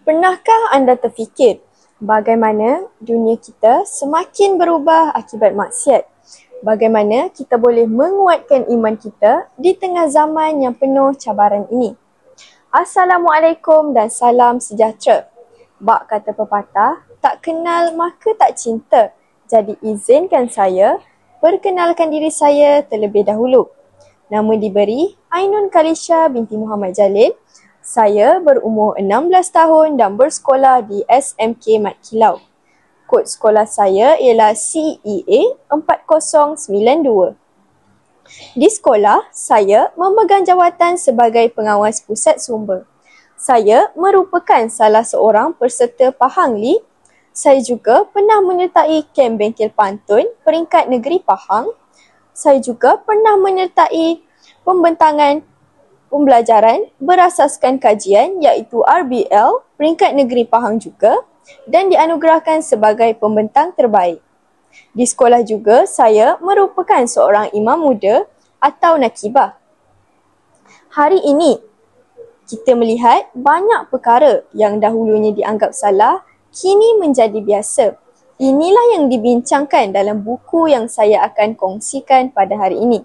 Pernahkah anda terfikir bagaimana dunia kita semakin berubah akibat maksiat? Bagaimana kita boleh menguatkan iman kita di tengah zaman yang penuh cabaran ini? Assalamualaikum dan salam sejahtera. Bak kata pepatah, tak kenal maka tak cinta. Jadi izinkan saya perkenalkan diri saya terlebih dahulu. Nama diberi Ainun Kalisha binti Muhammad Jalil. Saya berumur 16 tahun dan bersekolah di SMK Mat Kilau. Kod sekolah saya ialah CEA 4092. Di sekolah, saya memegang jawatan sebagai pengawas pusat sumber. Saya merupakan salah seorang peserta Pahang League. Saya juga pernah menyertai kem bengkel pantun peringkat negeri Pahang. Saya juga pernah menyertai pembentangan pembelajaran berasaskan kajian iaitu RBL peringkat negeri Pahang juga dan dianugerahkan sebagai pembentang terbaik. Di sekolah juga saya merupakan seorang imam muda atau nakibah. Hari ini kita melihat banyak perkara yang dahulunya dianggap salah kini menjadi biasa. Inilah yang dibincangkan dalam buku yang saya akan kongsikan pada hari ini.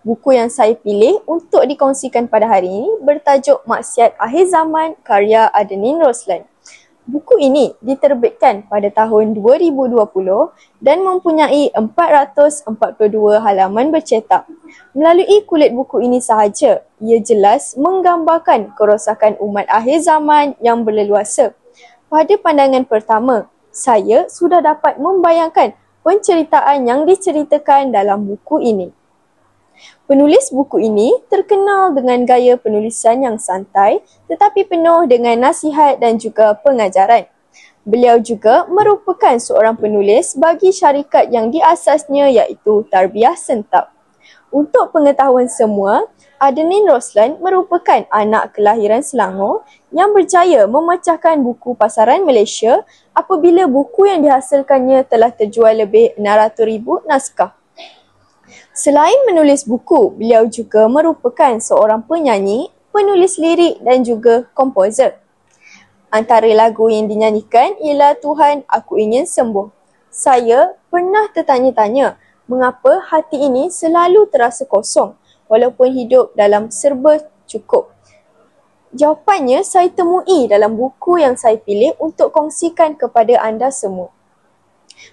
Buku yang saya pilih untuk dikongsikan pada hari ini bertajuk Maksiat Akhir Zaman karya Adenin Roslan. Buku ini diterbitkan pada tahun 2020 dan mempunyai 442 halaman bercetak. Melalui kulit buku ini sahaja, ia jelas menggambarkan kerosakan umat akhir zaman yang berleluasa. Pada pandangan pertama, saya sudah dapat membayangkan penceritaan yang diceritakan dalam buku ini. Penulis buku ini terkenal dengan gaya penulisan yang santai tetapi penuh dengan nasihat dan juga pengajaran. Beliau juga merupakan seorang penulis bagi syarikat yang diasasnya iaitu Tarbiyah Sentap. Untuk pengetahuan semua, Adenin Roslan merupakan anak kelahiran Selangor yang berjaya memecahkan buku pasaran Malaysia apabila buku yang dihasilkannya telah terjual lebih 600,000 naskah. Selain menulis buku, beliau juga merupakan seorang penyanyi, penulis lirik dan juga komposer. Antara lagu yang dinyanyikan ialah Tuhan Aku Ingin Sembuh. Saya pernah tertanya-tanya mengapa hati ini selalu terasa kosong walaupun hidup dalam serba cukup. Jawapannya saya temui dalam buku yang saya pilih untuk kongsikan kepada anda semua.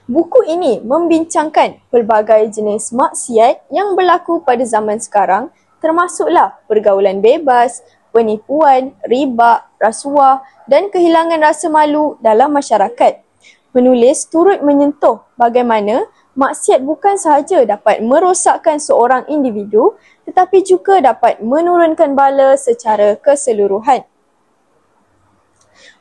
Buku ini membincangkan pelbagai jenis maksiat yang berlaku pada zaman sekarang termasuklah pergaulan bebas, penipuan, riba, rasuah dan kehilangan rasa malu dalam masyarakat. Penulis turut menyentuh bagaimana maksiat bukan sahaja dapat merosakkan seorang individu tetapi juga dapat menurunkan bala secara keseluruhan.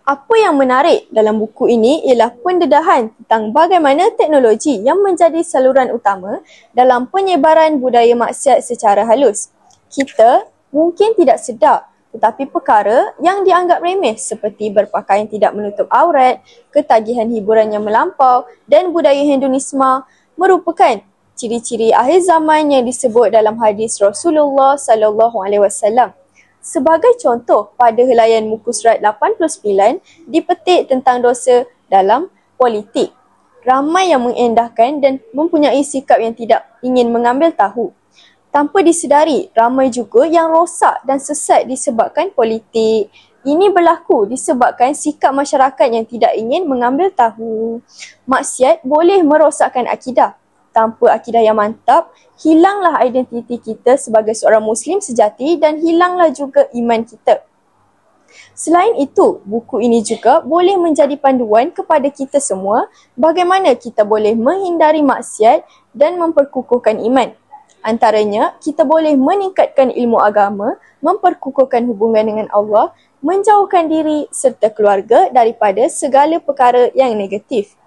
Apa yang menarik dalam buku ini ialah pendedahan tentang bagaimana teknologi yang menjadi saluran utama dalam penyebaran budaya maksiat secara halus. Kita mungkin tidak sedar tetapi perkara yang dianggap remeh seperti berpakaian tidak menutup aurat, ketagihan hiburan yang melampau dan budaya hedonisme merupakan ciri-ciri akhir zaman yang disebut dalam hadis Rasulullah SAW. Sebagai contoh, pada helaian muka surat 89 dipetik tentang dosa dalam politik. Ramai yang mengendahkan dan mempunyai sikap yang tidak ingin mengambil tahu. Tanpa disedari, ramai juga yang rosak dan sesat disebabkan politik. Ini berlaku disebabkan sikap masyarakat yang tidak ingin mengambil tahu. Maksiat boleh merosakkan akidah. Tanpa akidah yang mantap, hilanglah identiti kita sebagai seorang Muslim sejati dan hilanglah juga iman kita. Selain itu, buku ini juga boleh menjadi panduan kepada kita semua bagaimana kita boleh menghindari maksiat dan memperkukuhkan iman. Antaranya, kita boleh meningkatkan ilmu agama, memperkukuhkan hubungan dengan Allah, menjauhkan diri serta keluarga daripada segala perkara yang negatif.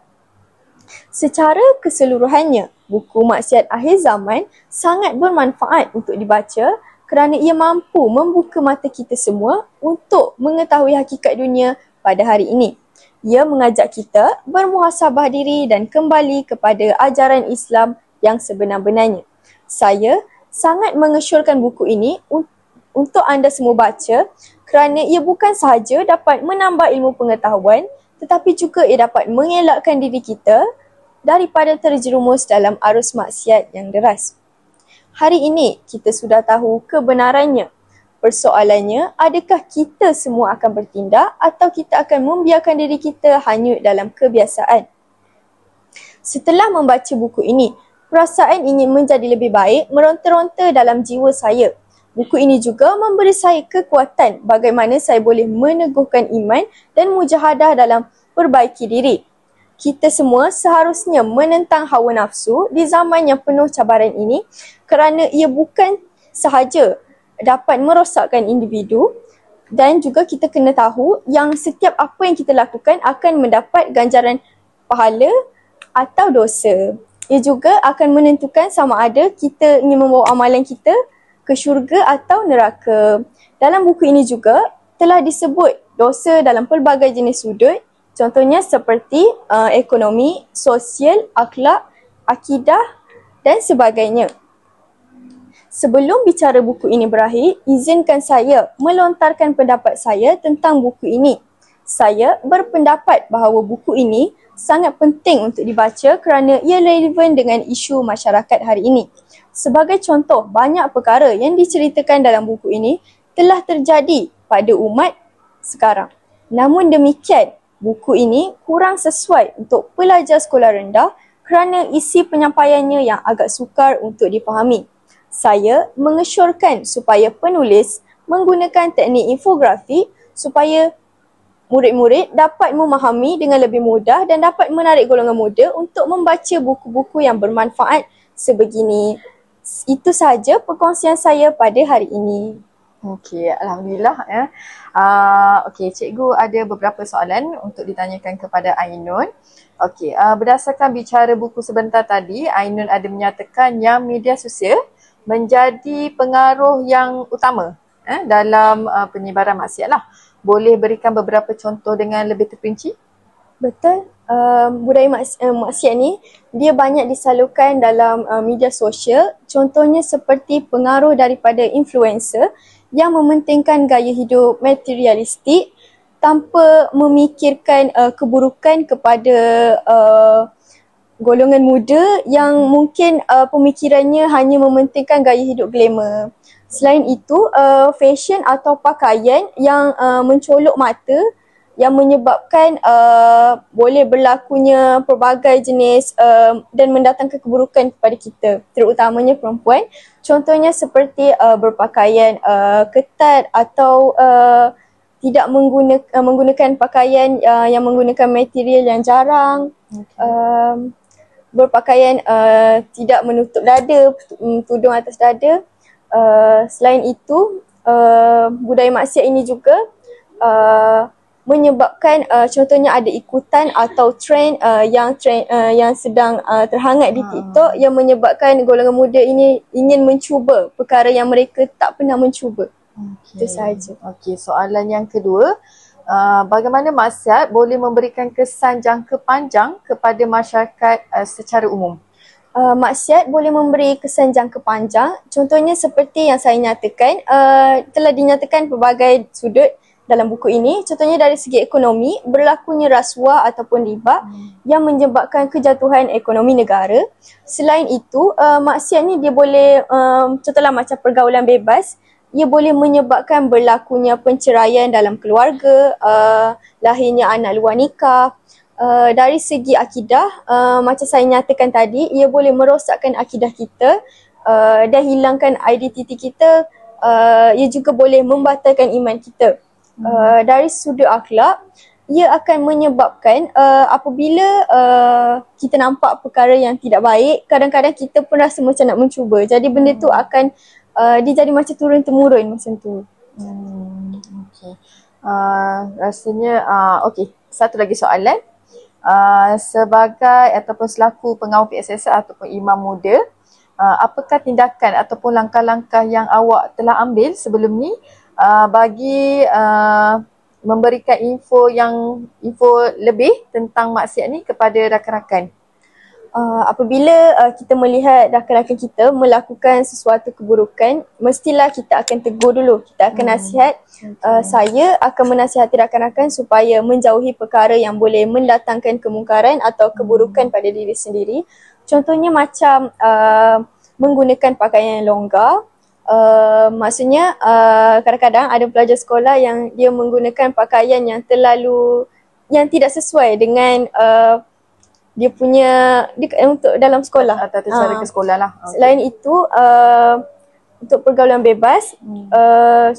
Secara keseluruhannya, buku Maksiat Akhir Zaman sangat bermanfaat untuk dibaca kerana ia mampu membuka mata kita semua untuk mengetahui hakikat dunia pada hari ini. Ia mengajak kita bermuhasabah diri dan kembali kepada ajaran Islam yang sebenar-benarnya. Saya sangat mengesyorkan buku ini untuk anda semua baca kerana ia bukan sahaja dapat menambah ilmu pengetahuan, tetapi juga ia dapat mengelakkan diri kita daripada terjerumus dalam arus maksiat yang deras. Hari ini kita sudah tahu kebenarannya. Persoalannya, adakah kita semua akan bertindak atau kita akan membiarkan diri kita hanyut dalam kebiasaan? Setelah membaca buku ini, perasaan ingin menjadi lebih baik meronta-ronta dalam jiwa saya. Buku ini juga memberi saya kekuatan bagaimana saya boleh meneguhkan iman dan mujahadah dalam perbaiki diri. Kita semua seharusnya menentang hawa nafsu di zaman yang penuh cabaran ini kerana ia bukan sahaja dapat merosakkan individu dan juga kita kena tahu yang setiap apa yang kita lakukan akan mendapat ganjaran pahala atau dosa. Ia juga akan menentukan sama ada kita ingin membawa amalan kita ke syurga atau neraka. Dalam buku ini juga telah disebut dosa dalam pelbagai jenis sudut, contohnya seperti ekonomi, sosial, akhlak, akidah dan sebagainya. Sebelum bicara buku ini berakhir, izinkan saya melontarkan pendapat saya tentang buku ini. Saya berpendapat bahawa buku ini sangat penting untuk dibaca kerana ia relevan dengan isu masyarakat hari ini. Sebagai contoh, banyak perkara yang diceritakan dalam buku ini telah terjadi pada umat sekarang. Namun demikian, buku ini kurang sesuai untuk pelajar sekolah rendah kerana isi penyampaiannya yang agak sukar untuk dipahami. Saya mengesyorkan supaya penulis menggunakan teknik infografi supaya murid-murid dapat memahami dengan lebih mudah dan dapat menarik golongan muda untuk membaca buku-buku yang bermanfaat sebegini. Itu sahaja perkongsian saya pada hari ini. Okey, Alhamdulillah ya. Okey, cikgu ada beberapa soalan untuk ditanyakan kepada Ainun. Okey, berdasarkan bicara buku sebentar tadi, Ainun ada menyatakan yang media sosial menjadi pengaruh yang utama dalam penyebaran maksiat lah. Boleh berikan beberapa contoh dengan lebih terperinci? Betul. Budaya maksiat ni dia banyak disalurkan dalam media sosial. Contohnya seperti pengaruh daripada influencer yang mementingkan gaya hidup materialistik tanpa memikirkan keburukan kepada golongan muda yang mungkin pemikirannya hanya mementingkan gaya hidup glamour. Selain itu, fashion atau pakaian yang mencolok mata yang menyebabkan boleh berlakunya pelbagai jenis dan mendatangkan keburukan kepada kita, terutamanya perempuan. Contohnya seperti berpakaian ketat atau tidak menggunakan pakaian yang menggunakan material yang jarang. Berpakaian tidak menutup dada, tudung atas dada. Selain itu, budaya maksiat ini juga menyebabkan contohnya ada ikutan atau trend yang sedang terhangat di TikTok yang menyebabkan golongan muda ini ingin mencuba perkara yang mereka tak pernah mencuba. Itu sahaja. Okey, soalan yang kedua, bagaimana maksiat boleh memberikan kesan jangka panjang kepada masyarakat secara umum? Maksiat boleh memberi kesan jangka panjang. Contohnya seperti yang saya nyatakan, telah dinyatakan pelbagai sudut dalam buku ini. Contohnya dari segi ekonomi, berlakunya rasuah ataupun riba yang menyebabkan kejatuhan ekonomi negara. Selain itu, maksiat ni dia boleh, contohlah macam pergaulan bebas, ia boleh menyebabkan berlakunya penceraian dalam keluarga, lahirnya anak luar nikah. Dari segi akidah, macam saya nyatakan tadi, ia boleh merosakkan akidah kita dan hilangkan identiti kita. Ia juga boleh membatalkan iman kita. Dari sudut akhlak, ia akan menyebabkan apabila kita nampak perkara yang tidak baik, kadang-kadang kita pun rasa macam nak mencuba. Jadi benda tu akan dia jadi macam turun-temurun macam tu. Okey. Rasanya okey, satu lagi soalan. Sebagai ataupun selaku pengawal PSS ataupun imam muda, apakah tindakan ataupun langkah-langkah yang awak telah ambil sebelum ni bagi memberikan info lebih tentang maksiat ni kepada rakan-rakan? Apabila kita melihat rakan-rakan kita melakukan sesuatu keburukan, mestilah kita akan tegur dulu. Kita akan nasihat. Saya akan menasihati rakan-rakan supaya menjauhi perkara yang boleh mendatangkan kemungkaran atau keburukan pada diri sendiri. Contohnya macam menggunakan pakaian yang longgar. Maksudnya kadang-kadang ada pelajar sekolah yang dia menggunakan pakaian yang tidak sesuai dengan dia punya untuk dalam sekolah atau cara ke sekolah lah. Selain itu untuk pergaulan bebas,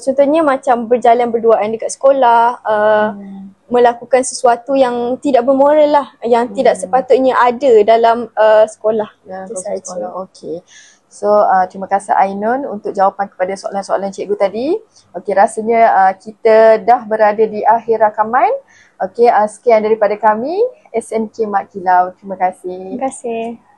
contohnya macam berjalan berduaan dekat sekolah, melakukan sesuatu yang tidak bermoral lah, yang tidak sepatutnya ada dalam sekolah. Itu saja. Okey. So terima kasih Ainun untuk jawapan kepada soalan-soalan cikgu tadi. Okey, rasanya kita dah berada di akhir rakaman. Okey, sekian daripada kami SNK Mat Kilau. Terima kasih. Terima kasih.